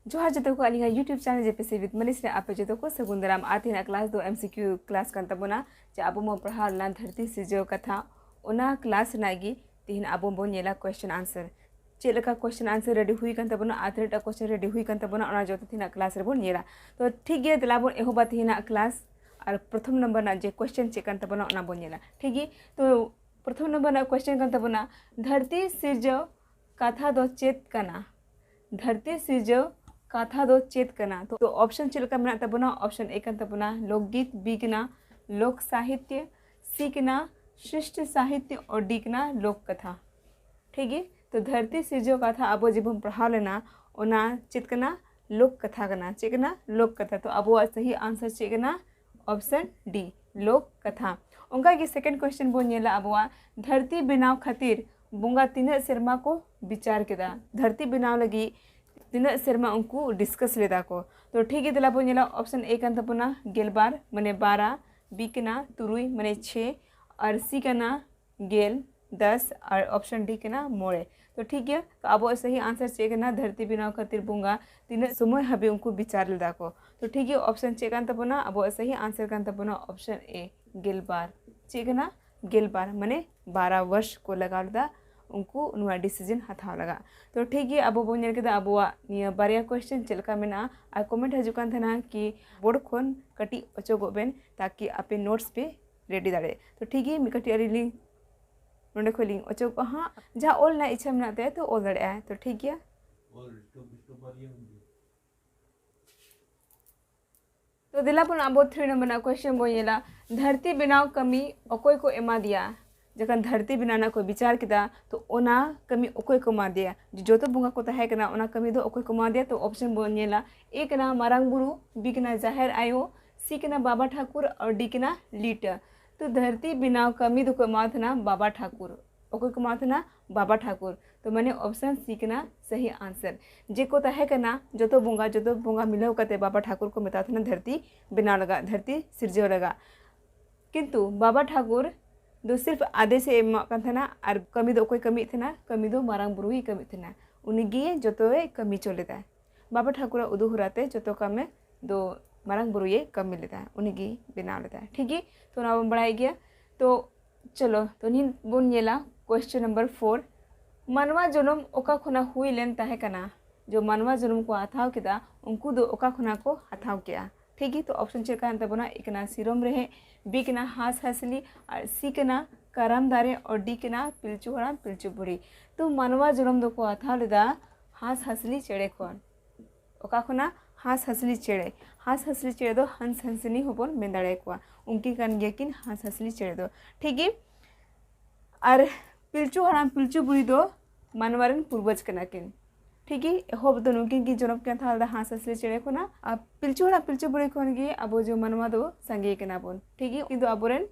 जोहार जो को Ali YouTube channel JPC with Manish ने आपे जो को सगुंदराम आते क्लास दो एमसीक्यू क्लास कान तबना जे अब मो पढ़ा ला धरती सिजो कथा ओना क्लास नागी तीन अब बो नेला क्वेश्चन आंसर चेलका क्वेश्चन आंसर रेडी हुई कान तबना आतेटा क्वेश्चन रेडी हुई कान तबना ओना जो तीन क्लास रे बो नेला तो ठीक गे दिला बो एहो बात हिना क्लास और प्रथम नंबर ना जे क्वेश्चन चेक कान तबना ओना बो नेला ठीक गे तो प्रथम नंबर ना क्वेश्चन कान तबना धरती सिजो कथा दो चेत कना धरती सिजो कथा दो चेत कना तो ऑप्शन चलका मेना तबना ऑप्शन ए कान तबना लोकगीत बी कना लोक साहित्य सी कना शिष्ट साहित्य और डी कना लोक कथा ठीक है। तो धरती सिरजो कथा अब जब हम पढ़ा लेना ओना चेत कना लोक कथा कना चेक कना लोक कथा तो अब सही आंसर चेक कना ऑप्शन डी लोक कथा। उनका के सेकंड क्वेश्चन बो नेला अब धरती बनाव खातिर बोंगा तीन सेरमा को विचार केदा धरती बनाव लगी तीन सेरमा उनको डिस्कस लेदा को तो ठीक है दिला बो नेला ऑप्शन ए कान तबना गेलबार माने 12 बी कना तुरुई माने 6 और सी कना गेल 10 और ऑप्शन डी कना मोड़े तो ठीक है। तो अब सही आंसर चेक ना धरती बनाव खातिर बोंगा तीन समय हबे उनको विचार लेदा को तो ठीक है ऑप्शन चेक कान तबना अब सही आंसर कान तबना ऑप्शन ए गेलबार चेक ना गेलबार माने 12 वर्ष को लगा लेदा उनको नुआ डिसीजन हथाव लगा तो ठीक है। अब बो नेल केदा अब निया बारिया क्वेश्चन चलका मेना और कमेंट हजुकान थना कि बोर्ड खोन कटी अचोगो बेन ताकि आपे नोट्स पे रेडी दाड़े तो ठीक है मिकटी अरिली नोडे खोलिंग अचोग हाँ जहाँ ऑल ना इच्छा मेना ते तो ऑल दाड़े है तो ठीक है। तो दिलापुन अब 3 नंबर ना क्वेश्चन बो नेला धरती बनाव कमी अकोय को एमा दिया जखन धरती बनाना कोई विचार किया तो ओना कमी अकोय को मा दिया जो तो बुंगा को तहे कना ओना कमी दो अकोय को मा दिया तो ऑप्शन बो नेला ए कना मारांग बुरु बी कना जाहिर आयो सी कना बाबा ठाकुर और डी कना लीट तो धरती बनाव कमी दो को मा थना बाबा ठाकुर अकोय को मा थना बाबा ठाकुर तो मैंने ऑप्शन सी कना सही आंसर जे को तहे कना जो तो बुंगा मिलाव कते बाबा ठाकुर को मेता थना धरती बना लगा धरती सिरजो लगा किंतु बाबा ठाकुर दो सिर्फ आदेश एमाना और कमी दो कोई कमी थे कमी दो मारांग बुरु ही कमी थे उनगी जो तो कमी चलेदा बाबा ठाकुर उदुहराते जो तो कम दो मारांग बुरु ये कमी लेता है उनगी बना लेता है ठीक है। तो ना बढ़ाई गया तो चलो तो नी बोन नेला क्वेश्चन नंबर 4 मानवा जन्म ओका खुना हुई लेन ताहे कना जो मानवा जन्म को हथाव किदा उनको दो ओका खुना को हथाव किया ठीक है। तो ऑप्शन चेक कान तबना एक ना सिरोम रहे बी कना हास हसली और सी कना करम दारे और डी कना पिलचू हड़ाम पिलचू बुढ़ी तो मानवा जन्म दो को हथाव लेदा हास हसली चेड़े कोन ओका खुना हास हसली चेड़े दो हंस हंसनी होबन मेन दाड़े को उनकी कान गया किन हास हसली चेड़े दो ठीक है। और पिलचू हड़ाम पिलचू बुढ़ी दो मानवारन पूर्वज कना किन ठीक है होब दो नुकिन की जनम के थाल दा हास हसली चेड़े को ना अब पिलचू हड़ा पिलचू बुढ़ी कोन गे अब जो मनवा दो संगे कना बोन ठीक है किंतु अबोरेन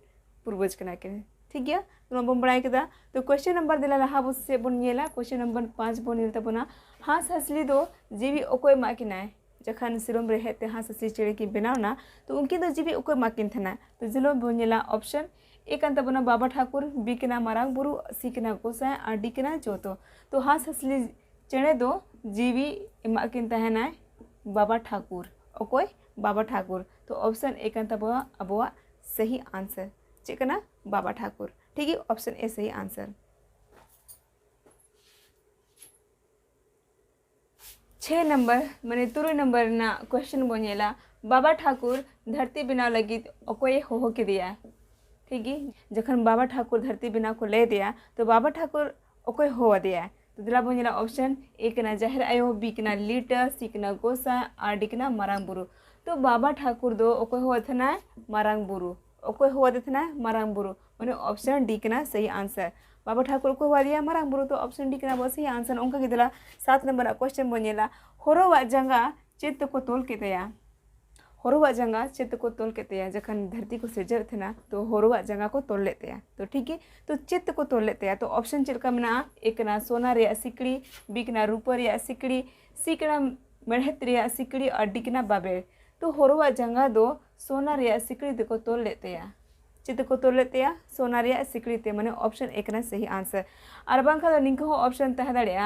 पूर्वज कना के ठीक है। तो बम बड़ाई केदा तो क्वेश्चन नंबर दिला लहा बो से बोन नेला क्वेश्चन नंबर 5 बोन नेल तबना हास हसली दो जीवी ओकोय माकिनाय जखन सिरम रहे ते हास हसली चेड़े की बनावना तो उनकी दो जीवी ओकोय माकिन थना तो जिलो बोन नेला ऑप्शन ए कान तबना बाबा ठाकुर बी कना मारांग बुरु सी कना गोसाय और डी कना जोतो तो हास हसली चेड़े दो जीवी इमाकिन तहना बाबा ठाकुर ओकोय बाबा ठाकुर तो ऑप्शन ए कान तबवा अबवा सही आंसर चेकना बाबा ठाकुर ठीक है ऑप्शन ए सही आंसर। 6 नंबर माने 3 नंबर ना क्वेश्चन बनेला बाबा ठाकुर धरती बिना लगी ओकोय हो के दिया ठीक है जखन बाबा ठाकुर धरती बिना को ले दिया तो बाबा ठाकुर ओकोय हो दिया तो दिला बनेला ऑप्शन ए कना जाहिर आयो बी कना लीट सी कना गोसा और डी कना मारांग बुरु तो बाबा ठाकुर दो ओकोय हो थना मारांग बुरु ओकोय हो देथना मारांग बुरु माने ऑप्शन डी कना सही आंसर बाबा ठाकुर को हुआ दिया मारांग बुरु तो ऑप्शन डी कना सही आंसर उनका के दिला 7 नंबर क्वेश्चन बनेला होरोवा जंगा चित्त को तोल के तया होरोवा जंगा चित्त को तोल के तया जखन धरती को सिरजर थना तो होरोवा जंगा को तोल लेते हैं तो ठीक है। तो चित्त को तोल लेते हैं तो ऑप्शन चिलका मेना एक ना सोना रे सिकड़ी बी कना रूपा रे सिकड़ी सी कना मेढ़त रे सिकड़ी और डी कना बाबेर तो होरोवा जंगा दो सोना रे सिकड़ी को तोल लेते हैं चित्त को तोल लेते हैं सोना रे सिकड़ी ते माने ऑप्शन एक ना सही आंसर और बांखा दो निंका हो ऑप्शन तह दाड़े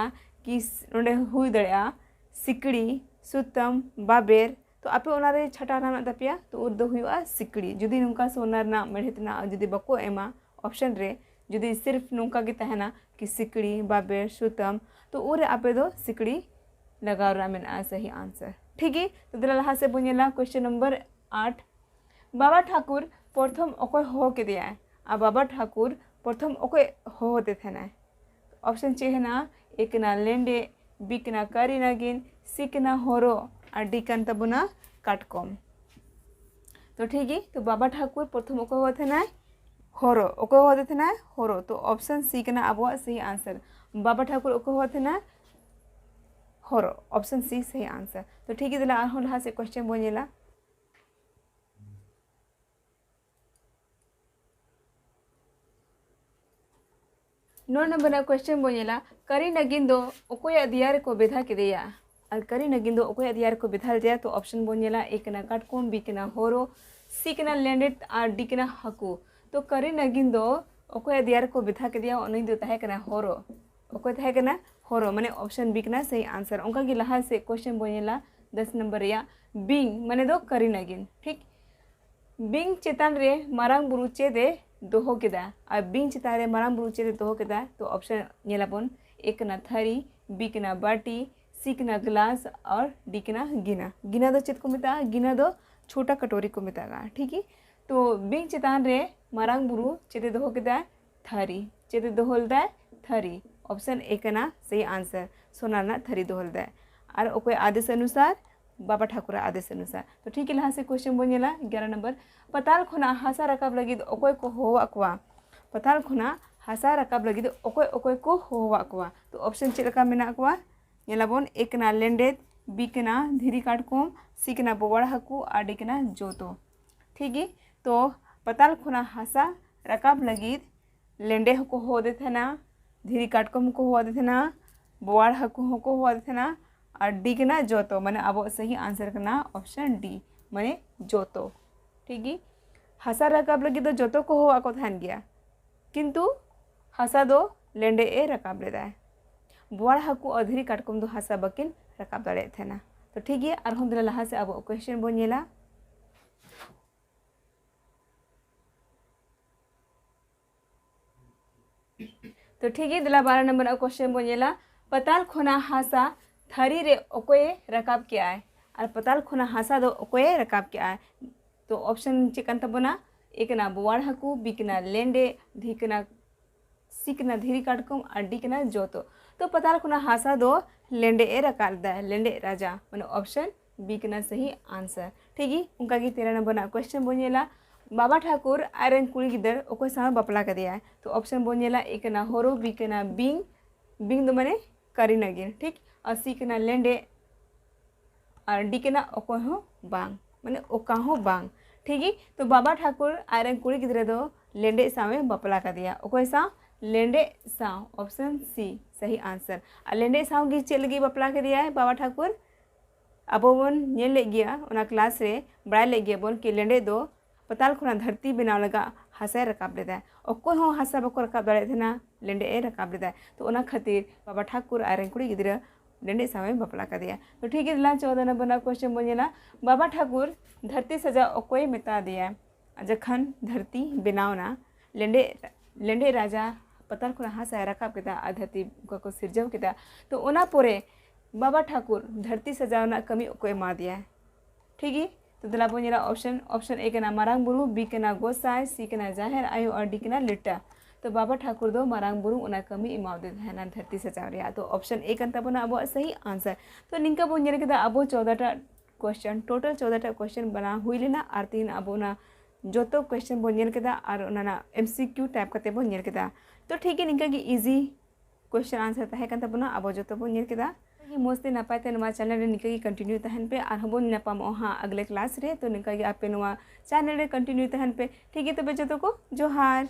कि नोडे हुई दाड़े सिकड़ी सुतम बाबेर तो आपे ओनारे छटा राना तपिया तो उर दो हुआ सिकड़ी जुदी नुका से ओनार ना मेढ़ेत ना जुदी बको एमा ऑप्शन रे जुदी सिर्फ नुका के तहना कि सिकड़ी बाबेर सुतम तो उरे आपे दो सिकड़ी लगाव रा मेना सही आंसर। ठीक है तो दिला लहा से बोनेला क्वेश्चन नंबर 8 बाबा ठाकुर प्रथम अकोय हो के दिया आ बाबा ठाकुर प्रथम अकोय होते थे ना ऑप्शन है ना एक ना लेंडे बी ना करी नागिन सी ना होरो और डी कान तबुना काटकम। तो ठीक है तो बाबा ठाकुर प्रथम अकोय होते ना होरो अकोय होते थे ना होरो तो ऑप्शन सी ना अब सही आंसर बाबा ठाकुर अकोय होते ना होरो ऑप्शन सी सही आंसर। तो ठीक है दिला लहा से क्वेश्चन बोनेला 9 नंबर क्वेश्चन बोनेला करी नगिन दो अकोय अदियार को बेधा किदेया और करी नगिन दो अकोय अदियार को बेधाल जाए तो ऑप्शन बोनेला एक ना काटकोम बी ना होरो सी ना लेंडेट और डी ना हकू। तो करी नगिन दो अकोय अदियार को बेधा किदेया उनी दो तहे कना होरो अकोय तहे कना होरो माने ऑप्शन बी ना सही आंसर। उनका की लहा से क्वेश्चन बोनेला 10 नंबर या बिंग माने दो करी नगिन। ठीक बिंग चेतान रे मारांग बुरु चेदे दोहो केदा और बिंग चितान रे मारांग बुरु चेदे दोहो केदा तो ऑप्शन नेलाबन एक ना थरी बी ना बाटी सी ना ग्लास और डी ना गिना। गिना दो चेत को मेता गिना दो छोटा कटोरी को मेता। ठीक है तो बिंग चितान रे मारांग बुरु चेदे दोहो केदा थरी चेदे दोहलदा थरी ऑप्शन एक ना सही आंसर सोना ना थरी दोहलदा और ओकोय आदेश अनुसार बाबा ठाकुर आदेश अनुसार। तो ठीक है लहा से क्वेश्चन बोनेला 11 नंबर पताल खुना हासा रकाब लगी अकोय को हो अकवा पताल खुना हासा रकाब लगी अकोय अकोय को हो अकवा तो ऑप्शन चेलका मेना अकवा नेलाबन एक ना लेंडेत बी ना धीरी काटकोम सी ना बोवाड़ हकू और डी ना जोतो। ठीक है तो पताल खुना हासा रकाब लगी लेंडे को हो देते ना धीरी काटकोम को हो देते ना बोवाड़ हकू को हो देते ना और डी के ना जोतो माने अब सही आंसर करना ऑप्शन डी माने जोतो। ठीक है हसा रकाब लगी तो जोतो को हो को थान गया किंतु हसा दो लेंडे ए रकाब लेदा है बोवाड़ हकू अधरी काटकम दो हसा बकिन रकाब दाड़े थे ना। तो ठीक है और हम दिला लहा से अब क्वेश्चन बोनेला तो ठीक है दिला 12 नंबर क्वेश्चन बोनेला पताल खोना हासा थरी रे अकोय रकाब क्या है और पताल खुना हासा दो अकोय रकाब क्या है तो ऑप्शन चिकन तबना एक ना बोवाड़ हकू बी ना लेंडे धी ना सी ना धीरी काटकुम और डी ना जोतो। तो पताल खुना हासा दो लेंडे ए रकालदा है लेंडे राजा माने ऑप्शन बी ना सही आंसर। ठीक है उनका की 13 नंबर क्वेश्चन बोनेला बाबा ठाकुर आयरन कुड़ी गिदर अकोय सा बपला कर दिया है तो ऑप्शन बोनेला एक ना होरो बी ना बिंग बिंग दो माने करी नगिन। ठीक और सी ना लेंडे और डी के ना अकोय हो बांग माने ओका हो बांग। ठीक है तो बाबा ठाकुर आयरन कुड़ी गिद्रे दो लेंडे सावे बपला का दिया अकोय सा लेंडे साव ऑप्शन सी सही आंसर। और लेंडे साव की चेल लगी बपला के दिया है बाबा ठाकुर अब बन नेल ले गया उना क्लास रे बड़ा ले गया बन कि लेंडे दो पताल खुना धरती बनाव लगा हसा रकाब लेदा है अकोय हो हसा बको रकाब दाड़े थे ना लेंडे ए रकाब लेदा है तो उना खातिर बाबा ठाकुर आयरन कुड़ी गिद्रा लेंडे सावे बपला का दिया। तो ठीक है 14 नंबर क्वेश्चन बोनेला बाबा ठाकुर धरती सजा अकोय मेता दिया जखन धरती बनावना लेंडे लेंडे राजा पताल खुना हसा रकाब केता आ धरती को सिरजव केता तो ओना पोरे बाबा ठाकुर धरती सजावना कमी अकोय मा दिया। ठीक है तो दिला बोनेला ऑप्शन ए के ना मारांग बुरु बी के ना गोसाई सी के ना जाहिर आयो और डी के ना लिट्टा। तो बाबा ठाकुर दो मारांग बुरु उना कमी इमाव दे है ना धरती सजाव रे तो ऑप्शन ए कन तबना अब सही आंसर। तो निंका बो नेरे के अब 14टा क्वेश्चन टोटल 14टा क्वेश्चन बना हुई लेना और 3 अब ना जो तो क्वेश्चन बो नेल केदा और ना एमसीक्यू टाइप करते बो नेल केदा। तो ठीक है निंका की इजी क्वेश्चन आंसर तहे कन तबना अब जो तो बो नेल केदा मोस्ते नपाय ते नवा चैनल रे निका की कंटिन्यू तहन पे और हम नपाम हाँ अगले क्लास रे तो निका की आपे नवा चैनल रे कंटिन्यू तहन पे। ठीक है तो बे जो को जोहार।